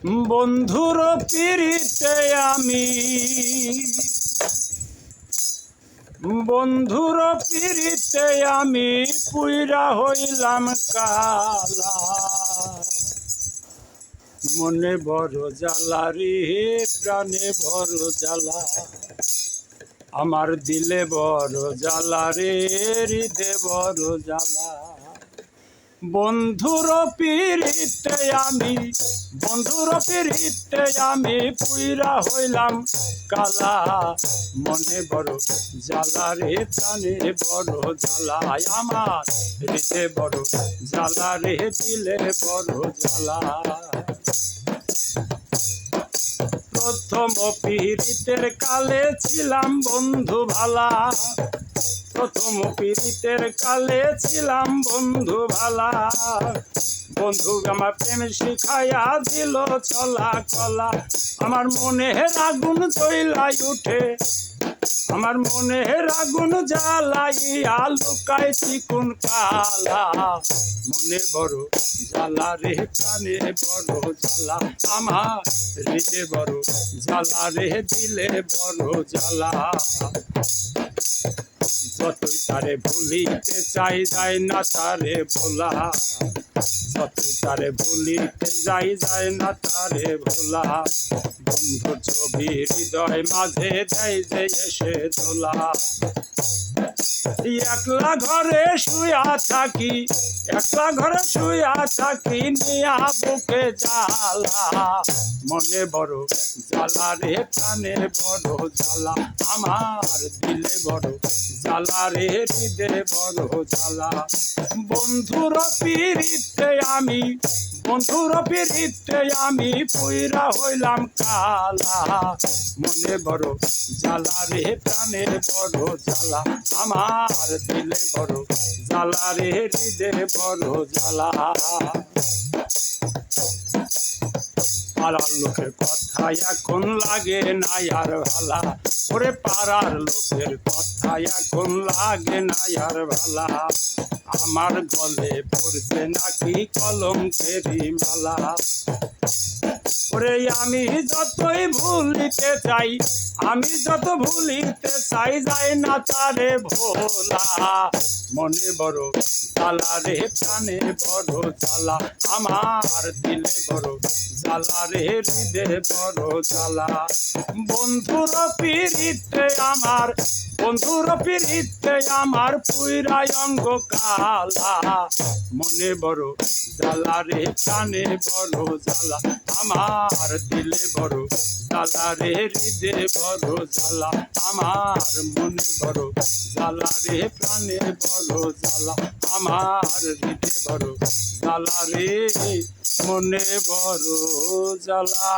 বন্ধুর পিরিতে আমি বন্ধুর পিরিতে আমি পুইরা হইলাম কালা। মনে বড় জ্বালা রে, প্রাণে বড় জ্বালা, আমার দিলে বড় জ্বালা রে, হৃদে বড় জ্বালা। বন্ধুর পিরিতে আমি পুইরা হইলাম কালা। মনে বড় জ্বালা রে, প্রাণে বড় জ্বালা, আমার হৃদে বড় জ্বালা রে, দিলে বড় জ্বালা। প্রথম পীড়িতের কালে ছিলাম বন্ধু ভালা, প্রথম পীড়িতের কালে ছিলাম বন্ধু ভালা। বন্ধু আমার প্রেম শিখাইয়া দিল চলা কলা। আমার মনে আগুন জ্বলাই উঠে, আমার মনে আগুন জ্বালাইয়া লুকায় চিকুন কালা। মনে বড় জ্বালা রে, প্রাণে বড় জ্বালা, আমার হৃদে বড় জ্বালা রে, দিলে বড় জ্বালা। যতই তারে ভুলিতে চাই যায় না তারে ভোলা, যতই তারে ভুলিতে যায় না তারে ভোলা। বন্ধু ছবি হৃদয় মাঝে দেয় যে এসে দোলা। একলা ঘরে শুয়া থাকি, একলা ঘরে শুয়া থাকি, নিয়া বুকে জ্বালা। মনে বড় জ্বালা রে, প্রাণে বড় জ্বালা, আমার দিলে বড় জ্বালা রে, হৃদে বড় জ্বালা। বন্ধুর পিরিতে আমি, বন্ধুর পিরিতে আমি পুইরা হইলাম কালা। মনে বড় জ্বালা রে, প্রাণে বড় জ্বালা, আমার দিলে বড় জ্বালা রে, হৃদে বড় জ্বালা। পাড়ার লোকের কথা এখন লাগে না আর ভালা, ওরে পাড়ার লোকের কথা এখন লাগে না আর ভালা। আমার গলে পড়ছে নাকি কলঙ্কেরই মালা। ওরে আমি যতই ভুলিতে চাই, আমি যত ভুলিতে চাই, যায় না তারে ভোলা। মনে বড় জ্বালা রে, প্রাণে বড় জ্বালা, আমার দিলে বড় জ্বালা রে, হৃদে বড় জ্বালা। বন্ধুর পিরিতে আমার, বন্ধুর পিরিতে আমার পুইরাই অঙ্গ কালা। মনে বড় জ্বালা রে, প্রাণে বড় জ্বালা, আমার দিলে বড় জ্বালা রে, হৃদে বড় জ্বালা, আমার মনে বড় জ্বালা রে, প্রাণে বড় জ্বালা, আমার হৃদে বড় জ্বালা রে, মনে বড় জ্বালা।